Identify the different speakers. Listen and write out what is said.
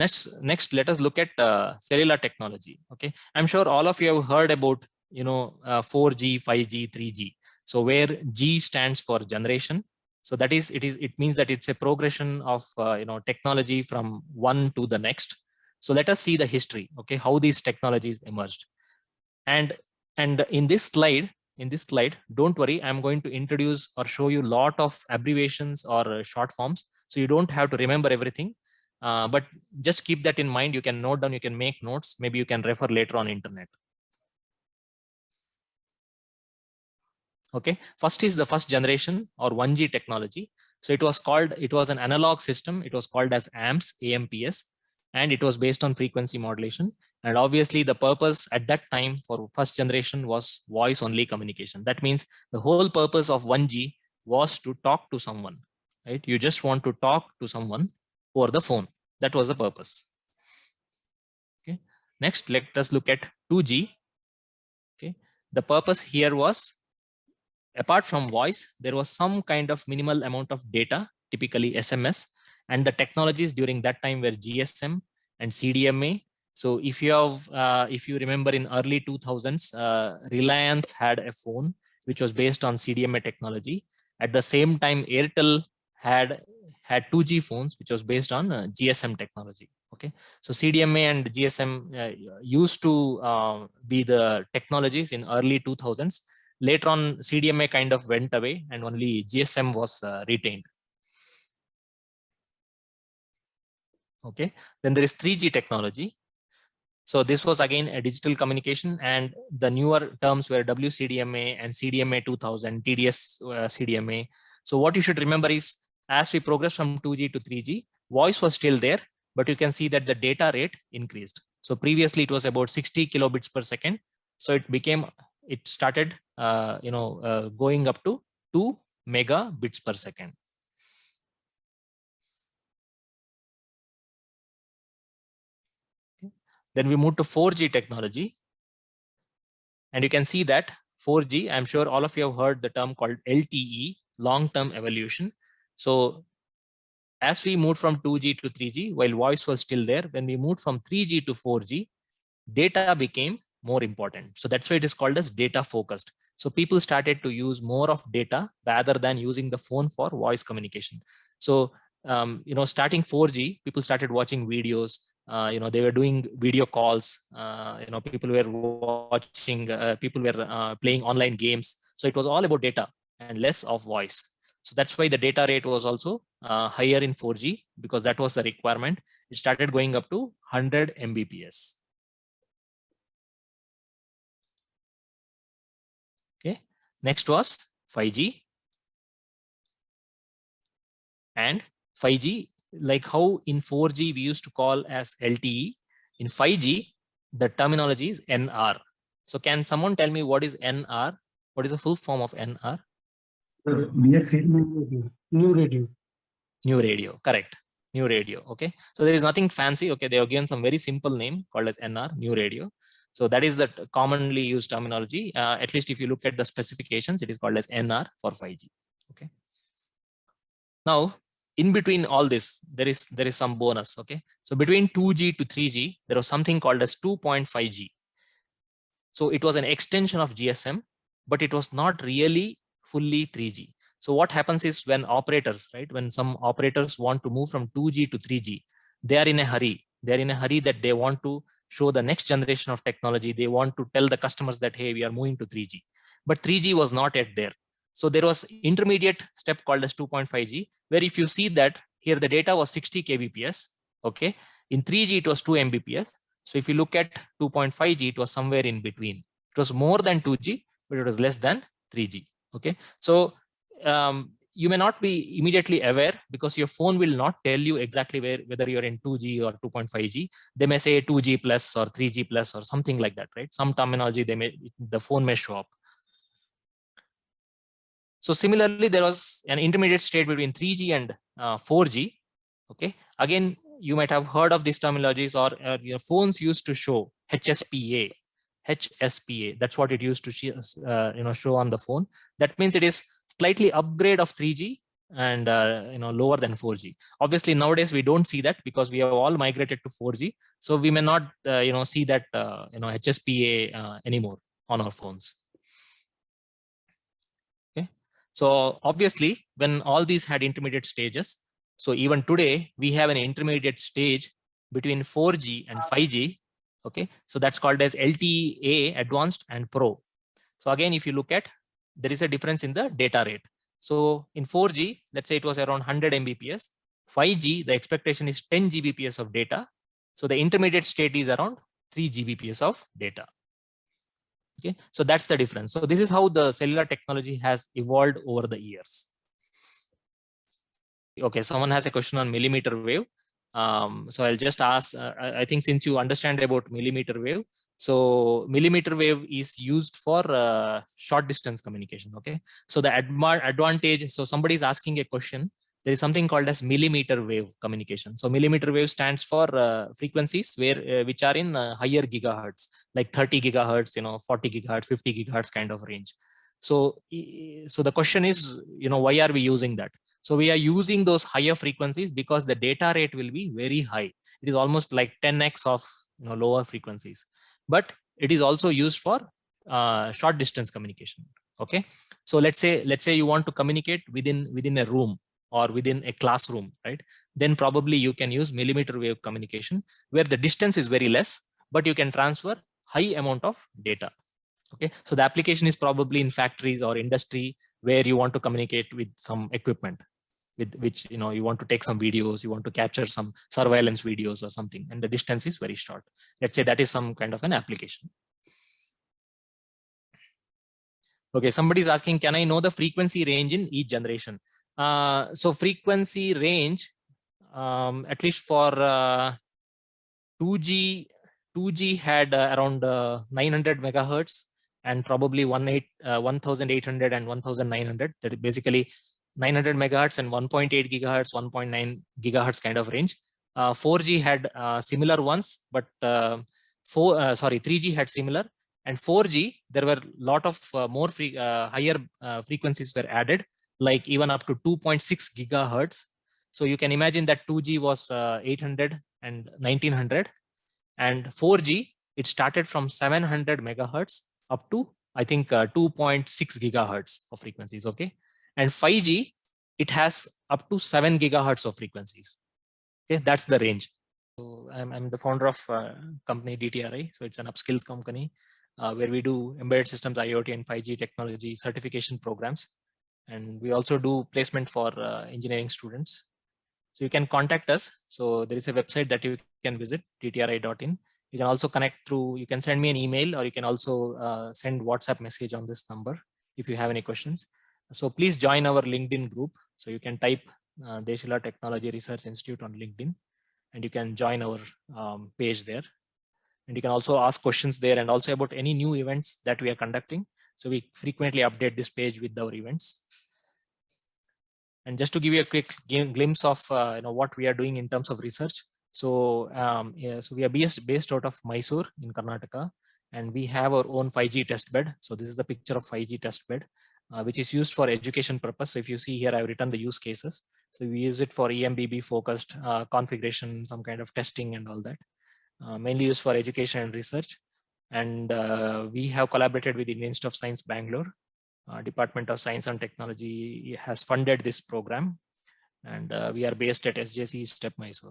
Speaker 1: Next, let us look at cellular technology. Okay, I'm sure all of you have heard about 4G, 5G, 3G. So where G stands for generation. So that is it means that it's a progression of technology from one to the next. So let us see the history. Okay, how these technologies emerged. And in this slide, don't worry, I'm going to introduce or show you a lot of abbreviations or short forms. So you don't have to remember everything. But just keep that in mind. You can note down, you can make notes. Maybe you can refer later on internet. Okay, first is the first generation or 1G technology. So it was an analog system. It was called as AMPS, and it was based on frequency modulation. And obviously the purpose at that time for first generation was voice only communication. That means the whole purpose of 1G was to talk to someone, right? You just want to talk to someone over the phone. That was the purpose. Okay. Next, let us look at 2G. Okay. The purpose here was, apart from voice, there was some kind of minimal amount of data, typically SMS, and the technologies during that time were GSM and CDMA. So if you remember in early 2000s, Reliance had a phone which was based on CDMA technology. At the same time, Airtel had 2G phones which was based on GSM technology. Okay, so CDMA and GSM used to be the technologies in early 2000s. Later on, CDMA kind of went away and only GSM was retained. Okay, then there is 3G technology. So this was again a digital communication, and the newer terms were WCDMA and CDMA 2000, TDS CDMA. So what you should remember is, as we progress from 2G to 3G, voice was still there, but you can see that the data rate increased. So previously it was about 60 kilobits per second. So it started going up to 2 megabits per second. Then we move to 4G technology. And you can see that 4G, I'm sure all of you have heard the term called LTE, long-term evolution. So as we moved from 2G to 3G, while voice was still there, when we moved from 3G to 4G, data became more important. So that's why it is called as data focused. So people started to use more of data rather than using the phone for voice communication. So starting 4G, people started watching videos. They were doing video calls. People were watching, people were playing online games. So it was all about data and less of voice. So that's why the data rate was also higher in 4G, because that was the requirement. It started going up to 100 Mbps. Okay. Next was 5G. And 5G, like how in 4G we used to call as LTE, in 5G, the terminology is NR. So can someone tell me what is NR? What is the full form of NR?
Speaker 2: New radio.
Speaker 1: New radio, correct. New radio. Okay. So there is nothing fancy. Okay. They have given some very simple name called as NR, new radio. So that is the commonly used terminology. At least if you look at the specifications, it is called as NR for 5G. Okay. Now, in between all this, there is some bonus. Okay. So between 2G to 3G, there was something called as 2.5G. So it was an extension of GSM, but it was not really fully 3G. So what happens is, when operators, right, when some operators want to move from 2G to 3G, they are in a hurry. They're in a hurry that they want to show the next generation of technology. They want to tell the customers that, hey, we are moving to 3G. But 3G was not yet there. So there was intermediate step called as 2.5G, where if you see that here the data was 60 kbps. Okay. In 3G, it was 2 Mbps. So if you look at 2.5G, it was somewhere in between. It was more than 2G, but it was less than 3G. Okay. So you may not be immediately aware, because your phone will not tell you exactly whether you're in 2G or 2.5G. They may say 2G plus or 3G plus or something like that, right? Some terminology the phone may show up. So similarly, there was an intermediate state between 3G and 4G. Okay. Again, you might have heard of these terminologies, or your phones used to show HSPA. HSPA. That's what it used to show on the phone. That means it is slightly upgrade of 3G, and lower than 4G. Obviously nowadays we don't see that because we have all migrated to 4G, so we may not see that HSPA anymore on our phones. Okay, so obviously when all these had intermediate stages, so even today we have an intermediate stage between 4G and 5G. Okay, so that's called as LTE Advanced and Pro. So again, if you look at, there is a difference in the data rate. So in 4G, let's say it was around 100 Mbps. 5G, the expectation is 10 Gbps of data. So the intermediate state is around 3 Gbps of data. Okay, so that's the difference. So this is how the cellular technology has evolved over the years. Okay, someone has a question on millimeter wave. So I'll just ask, I think since you understand about millimeter wave, so millimeter wave is used for short distance communication. Okay, so the advantage, so somebody is asking a question, there is something called as millimeter wave communication. So millimeter wave stands for frequencies which are in higher gigahertz, like 30 gigahertz, 40 gigahertz, 50 gigahertz kind of range. So the question is, why are we using that? So we are using those higher frequencies because the data rate will be very high. It is almost like 10x of lower frequencies, but it is also used for short distance communication. Okay, so let's say you want to communicate within a room or within a classroom, right? Then probably you can use millimeter wave communication where the distance is very less, but you can transfer high amount of data. Okay, so the application is probably in factories or industry where you want to communicate with some equipment with which you want to take some videos, you want to capture some surveillance videos or something, and the distance is very short. Let's say that is some kind of an application. Okay, somebody is asking, can I know the frequency range in each generation? So frequency range, at least for 2G had around 900 megahertz and probably 1800 and 1900. That is basically 900 megahertz and 1.8 gigahertz, 1.9 gigahertz kind of range. 4G had similar ones, but 3G had similar, and 4G there were a lot of higher frequencies were added, like even up to 2.6 gigahertz. So you can imagine that 2G was 800 and 1900, and 4G it started from 700 megahertz up to I think 2.6 gigahertz of frequencies. Okay, and 5G it has up to 7 gigahertz of frequencies. Okay, that's the range. So I'm the founder of company DTRI. So it's an upskills company where we do embedded systems, IoT and 5G technology certification programs, and we also do placement for engineering students. So you can contact us. So there is a website that you can visit, ttri.in. You can also connect through, you can send me an email, or you can also send WhatsApp message on this number if you have any questions. So please join our LinkedIn group. So you can type Deshila Technology Research Institute on LinkedIn, and you can join our page there. And you can also ask questions there, and also about any new events that we are conducting. So we frequently update this page with our events. And just to give you a quick glimpse of what we are doing in terms of research. So so we are based out of Mysore in Karnataka, and we have our own 5G test bed. So this is the picture of 5G test bed, which is used for education purpose. So if you see here, I've written the use cases. So we use it for EMBB focused configuration, some kind of testing and all that, mainly used for education and research. And we have collaborated with the Indian Institute of Science, Bangalore. Department of Science and Technology has funded this program, and we are based at SJC Step Mysore.